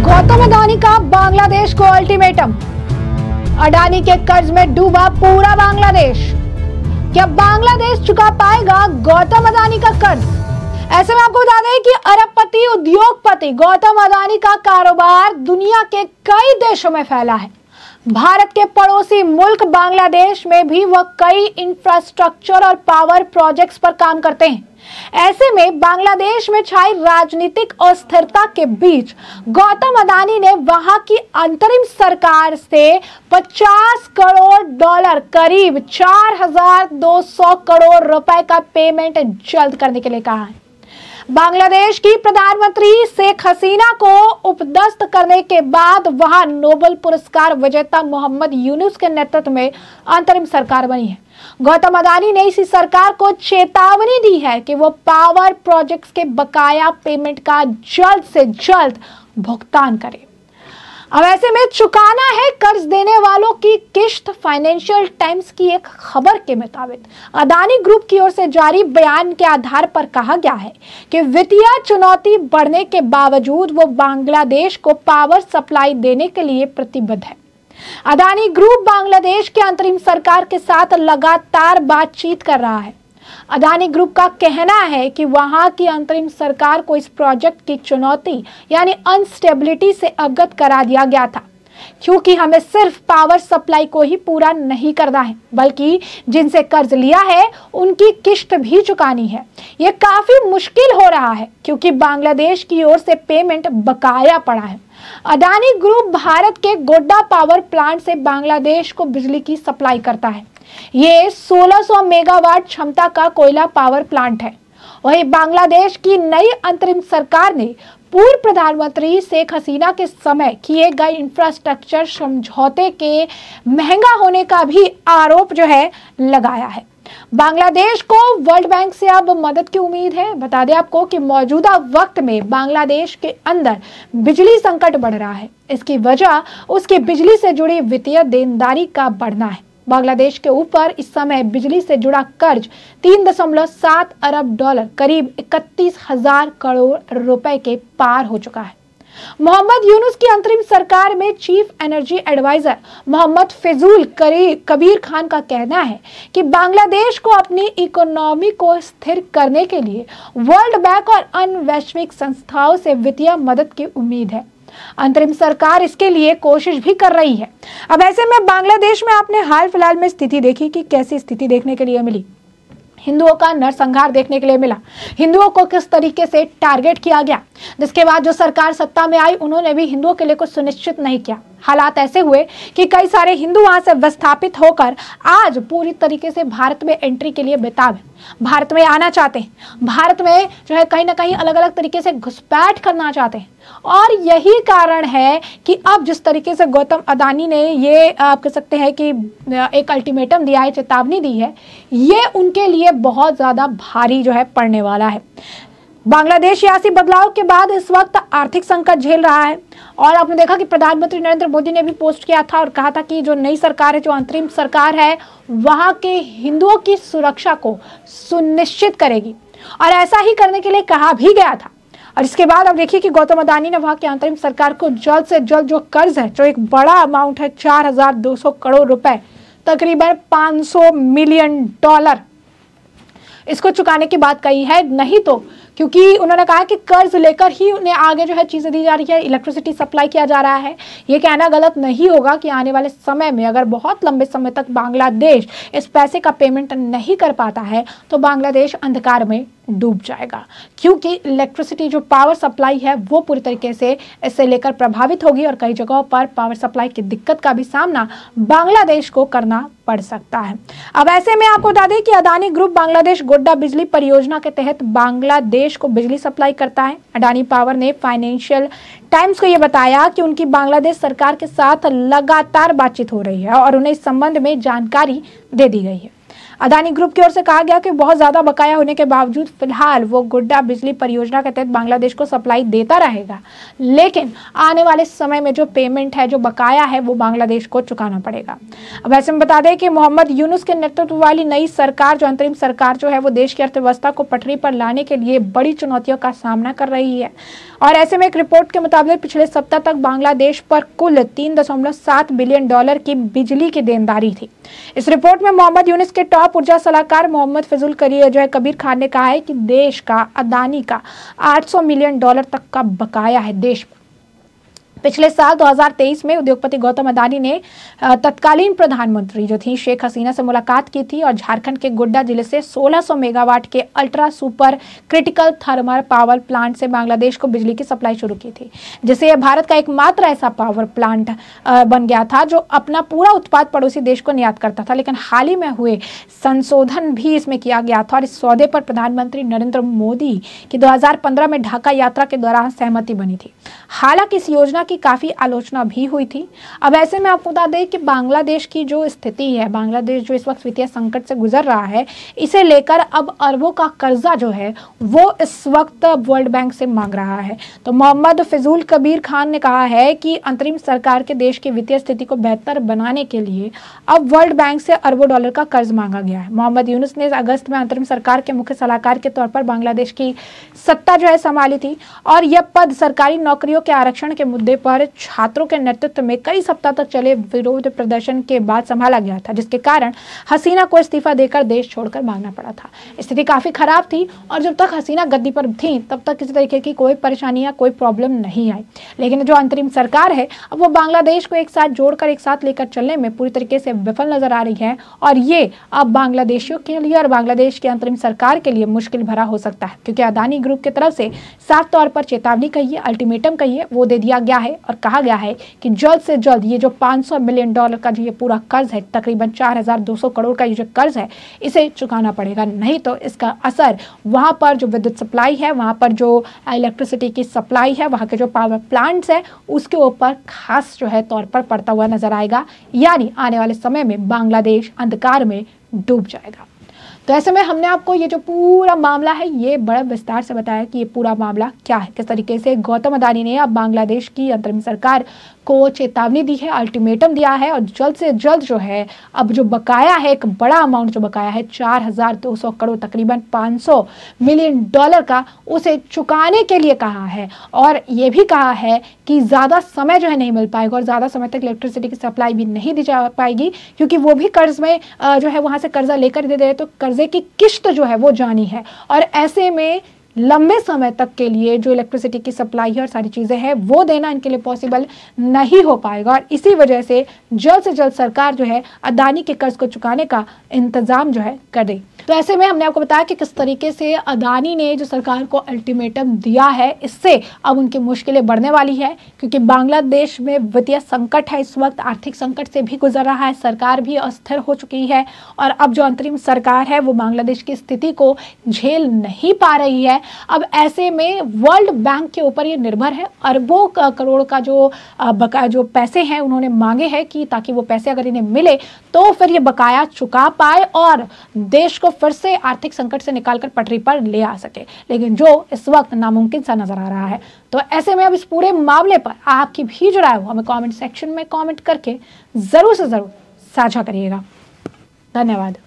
गौतम अडानी का बांग्लादेश को अल्टीमेटम। अडानी के कर्ज में डूबा पूरा बांग्लादेश। क्या बांग्लादेश चुका पाएगा गौतम अडानी का कर्ज? ऐसे में आपको बता दें कि अरबपति उद्योगपति गौतम अडानी का कारोबार दुनिया के कई देशों में फैला है। भारत के पड़ोसी मुल्क बांग्लादेश में भी वह कई इंफ्रास्ट्रक्चर और पावर प्रोजेक्ट्स पर काम करते हैं। ऐसे में बांग्लादेश में छाई राजनीतिक अस्थिरता के बीच गौतम अडानी ने वहां की अंतरिम सरकार से 50 करोड़ डॉलर करीब 4,200 करोड़ रुपए का पेमेंट जल्द करने के लिए कहा है। बांग्लादेश की प्रधानमंत्री शेख हसीना को उपदस्त करने के बाद वहां नोबेल पुरस्कार विजेता मोहम्मद यूनुस के नेतृत्व में अंतरिम सरकार बनी है। गौतम अडानी ने इसी सरकार को चेतावनी दी है कि वो पावर प्रोजेक्ट्स के बकाया पेमेंट का जल्द से जल्द भुगतान करे। अब ऐसे में चुकाना है कर्ज देने वालों की किश्त। फाइनेंशियल टाइम्स की एक खबर के मुताबिक अडानी ग्रुप की ओर से जारी बयान के आधार पर कहा गया है कि वित्तीय चुनौती बढ़ने के बावजूद वो बांग्लादेश को पावर सप्लाई देने के लिए प्रतिबद्ध है। अडानी ग्रुप बांग्लादेश के अंतरिम सरकार के साथ लगातार बातचीत कर रहा है। अडानी ग्रुप का कहना है कि वहां की अंतरिम सरकार को इस प्रोजेक्ट की चुनौती यानी अनस्टेबिलिटी से अवगत करा दिया गया था, क्योंकि हमें सिर्फ पावर सप्लाई को ही पूरा नहीं करना है बल्कि जिनसे कर्ज लिया है उनकी किश्त भी चुकानी है। यह काफी मुश्किल हो रहा है क्योंकि बांग्लादेश की ओर से पेमेंट बकाया पड़ा है। अडानी ग्रुप भारत के गोड्डा पावर प्लांट से बांग्लादेश को बिजली की सप्लाई करता है। ये 1600 मेगावाट क्षमता का कोयला पावर प्लांट है। वहीं बांग्लादेश की नई अंतरिम सरकार ने पूर्व प्रधानमंत्री शेख हसीना के समय किए गए इंफ्रास्ट्रक्चर समझौते के महंगा होने का भी आरोप लगाया है। बांग्लादेश को वर्ल्ड बैंक से अब मदद की उम्मीद है। बता दें आपको कि मौजूदा वक्त में बांग्लादेश के अंदर बिजली संकट बढ़ रहा है। इसकी वजह उसकी बिजली से जुड़ी वित्तीय देनदारी का बढ़ना है। बांग्लादेश के ऊपर इस समय बिजली से जुड़ा कर्ज 3.7 अरब डॉलर करीब 31,000 करोड़ रुपए के पार हो चुका है। मोहम्मद यूनुस की अंतरिम सरकार में chief energy adviser Mohammad Faizul Kabir Khan का कहना है कि बांग्लादेश को अपनी इकोनॉमी को स्थिर करने के लिए वर्ल्ड बैंक और अन्य वैश्विक संस्थाओं से वित्तीय मदद की उम्मीद है। अंतरिम सरकार इसके लिए कोशिश भी कर रही है। अब ऐसे में बांग्लादेश में आपने हाल फिलहाल में स्थिति देखी कि कैसी स्थिति देखने के लिए मिली। हिंदुओं का नरसंहार देखने के लिए मिला। हिंदुओं को किस तरीके से टारगेट किया गया, जिसके बाद जो सरकार सत्ता में आई उन्होंने भी हिंदुओं के लिए कुछ सुनिश्चित नहीं किया। हालात ऐसे हुए कि कई सारे हिंदू वहां से विस्थापित होकर आज पूरी तरीके से भारत में एंट्री के लिए बेताब है, भारत में आना चाहते हैं, भारत में कहीं ना कहीं अलग अलग तरीके से घुसपैठ करना चाहते हैं। और यही कारण है कि अब जिस तरीके से गौतम अडानी ने ये आप कह सकते हैं कि एक अल्टीमेटम दिया है, चेतावनी दी है, ये उनके लिए बहुत ज्यादा भारी पड़ने वाला है। बांग्लादेश सियासी बदलाव के बाद इस वक्त आर्थिक संकट झेल रहा है और आपने देखा कि प्रधानमंत्री नरेंद्र मोदी ने भी पोस्ट किया था और कहा था कि जो नई सरकार है, जो अंतरिम सरकार है, वहां के हिंदुओं की सुरक्षा को सुनिश्चित करेगी और ऐसा ही करने के लिए कहा भी गया था। और इसके बाद अब देखिए कि गौतम अडानी ने वहां की अंतरिम सरकार को जल्द से जल्द जो कर्ज है, जो एक बड़ा अमाउंट है 4,200 करोड़ रुपए, तकरीबन 500 मिलियन डॉलर, इसको चुकाने की बात कही है। नहीं तो क्योंकि उन्होंने कहा कि कर्ज लेकर ही उन्हें आगे चीजें दी जा रही है, इलेक्ट्रिसिटी सप्लाई किया जा रहा है। ये कहना गलत नहीं होगा कि आने वाले समय में अगर बहुत लंबे समय तक बांग्लादेश इस पैसे का पेमेंट नहीं कर पाता है तो बांग्लादेश अंधकार में डूब जाएगा, क्योंकि इलेक्ट्रिसिटी जो पावर सप्लाई है वो पूरी तरीके से इससे लेकर प्रभावित होगी और कई जगहों पर पावर सप्लाई की दिक्कत का भी सामना बांग्लादेश को करना पड़ सकता है। अब ऐसे में आपको बता दें कि अडानी ग्रुप बांग्लादेश गोड्डा बिजली परियोजना के तहत बांग्लादेश को बिजली सप्लाई करता है। अडानी पावर ने फाइनेंशियल टाइम्स को यह बताया कि उनकी बांग्लादेश सरकार के साथ लगातार बातचीत हो रही है और उन्हें इस संबंध में जानकारी दे दी गई है। अदानी ग्रुप की ओर से कहा गया कि बहुत ज्यादा बकाया होने के बावजूद फिलहाल वो गोड्डा बिजली परियोजना के तहत बांग्लादेश को सप्लाई देता रहेगा, लेकिन आने वाले समय में जो पेमेंट है, जो बकाया है, वो बांग्लादेश को चुकाना पड़ेगा। अब ऐसे में बता दें कि मोहम्मद यूनुस के नेतृत्व वाली नई सरकार, जो अंतरिम सरकार जो है, वो देश की अर्थव्यवस्था को पटरी पर लाने के लिए बड़ी चुनौतियों का सामना कर रही है। और ऐसे में एक रिपोर्ट के मुताबिक पिछले सप्ताह तक बांग्लादेश पर कुल $3.7 बिलियन की बिजली की देनदारी थी। इस रिपोर्ट में मोहम्मद यूनुस के टॉप ऊर्जा सलाहकार मोहम्मद फिजुल कबीर खान ने कहा है कि देश का अदानी का $800 मिलियन तक का बकाया है देश पर। पिछले साल 2023 में उद्योगपति गौतम अदानी ने तत्कालीन प्रधानमंत्री जो थी शेख हसीना से मुलाकात की थी और झारखंड के गोड्डा जिले से 1600 मेगावाट के ultra super critical thermal power plant से बांग्लादेश को बिजली की सप्लाई शुरू की थी, जिससे यह भारत का एकमात्र ऐसा पावर प्लांट बन गया था जो अपना पूरा उत्पाद पड़ोसी देश को निर्यात करता था। लेकिन हाल ही में हुए संशोधन भी इसमें किया गया था और इस सौदे पर प्रधानमंत्री नरेंद्र मोदी की 2015 में ढाका यात्रा के दौरान सहमति बनी थी। हालांकि इस योजना की काफी आलोचना भी हुई थी। अब ऐसे में आपको बता दें कि बांग्लादेश की जो स्थिति है, बांग्लादेश जो इस वक्त वित्तीय संकट से गुजर रहा है, इसे लेकर अब अरबों का कर्जा जो है वो इस वक्त वर्ल्ड बैंक से मांग रहा है। तो मोहम्मद फिजुल कबीर खान ने कहा है कि अंतरिम सरकार के देश की वित्तीय स्थिति को बेहतर बनाने के लिए अब वर्ल्ड बैंक से अरबों डॉलर का कर्ज मांगा गया है। मोहम्मद यूनुस ने अगस्त में अंतरिम सरकार के मुख्य सलाहकार के तौर पर बांग्लादेश की सत्ता जो है संभाली थी और यह पद सरकारी नौकरियों के आरक्षण के मुद्दे पर छात्रों के नेतृत्व में कई सप्ताह तक चले विरोध प्रदर्शन के बाद संभाला गया था, जिसके कारण हसीना को इस्तीफा देकर देश छोड़कर भागना पड़ा था। स्थिति काफी खराब थी और जब तक हसीना गद्दी पर थी तब तक किसी तरीके की कोई परेशानी या कोई प्रॉब्लम नहीं आई। लेकिन जो अंतरिम सरकार है अब वो बांग्लादेश को एक साथ जोड़कर, एक साथ लेकर चलने में पूरी तरीके से विफल नजर आ रही है और ये अब बांग्लादेशियों के लिए और बांग्लादेश की अंतरिम सरकार के लिए मुश्किल भरा हो सकता है, क्योंकि अदानी ग्रुप की तरफ से साफ तौर पर चेतावनी कहिए, अल्टीमेटम कहिए, वो दे दिया गया है और कहा गया है कि जल्द से जल्द ये जो $500 मिलियन का जो ये पूरा कर्ज है, तकरीबन 4200 करोड़ का ये जो कर्ज है, इसे चुकाना पड़ेगा, नहीं तो इसका असर वहां पर जो विद्युत सप्लाई है, वहां पर जो इलेक्ट्रिसिटी की सप्लाई है, वहां के जो पावर प्लांट्स है, उसके ऊपर खास जो है तौर पर पड़ता हुआ नजर आएगा। यानी आने वाले समय में बांग्लादेश अंधकार में डूब जाएगा। तो ऐसे में हमने आपको ये जो पूरा मामला है ये बड़ा विस्तार से बताया कि ये पूरा मामला क्या है, किस तरीके से गौतम अदानी ने अब बांग्लादेश की अंतरिम सरकार को चेतावनी दी है, अल्टीमेटम दिया है और जल्द से जल्द जो है अब जो बकाया है, एक बड़ा अमाउंट जो बकाया है 4200 करोड़ तकरीबन $500 मिलियन का, उसे चुकाने के लिए कहा है और ये भी कहा है कि ज़्यादा समय जो है नहीं मिल पाएगा और ज़्यादा समय तक इलेक्ट्रिसिटी की सप्लाई भी नहीं दी जा पाएगी, क्योंकि वो भी कर्ज में जो है वहाँ से कर्जा लेकर दे दे तो कर्जे की किश्त जो है वो जानी है और ऐसे में लंबे समय तक के लिए जो इलेक्ट्रिसिटी की सप्लाई है और सारी चीज़ें हैं वो देना इनके लिए पॉसिबल नहीं हो पाएगा और इसी वजह से जल्द सरकार जो है अदानी के कर्ज को चुकाने का इंतजाम जो है कर दे। तो ऐसे में हमने आपको बताया कि किस तरीके से अदानी ने जो सरकार को अल्टीमेटम दिया है, इससे अब उनकी मुश्किलें बढ़ने वाली है, क्योंकि बांग्लादेश में वित्तीय संकट है, इस वक्त आर्थिक संकट से भी गुजर रहा है, सरकार भी अस्थिर हो चुकी है और अब जो अंतरिम सरकार है वो बांग्लादेश की स्थिति को झेल नहीं पा रही है। अब ऐसे में वर्ल्ड बैंक के ऊपर ये निर्भर है, अरबों करोड़ का जो पैसे हैं उन्होंने मांगे हैं कि ताकि वो पैसे अगर इन्हें मिले तो फिर ये बकाया चुका पाए और देश को फिर से आर्थिक संकट से निकालकर पटरी पर ले आ सके, लेकिन जो इस वक्त नामुमकिन सा नजर आ रहा है। तो ऐसे में अब इस पूरे मामले पर आपकी भी जो राय हो हमें कमेंट सेक्शन में कमेंट करके जरूर से जरूर साझा करिएगा। धन्यवाद।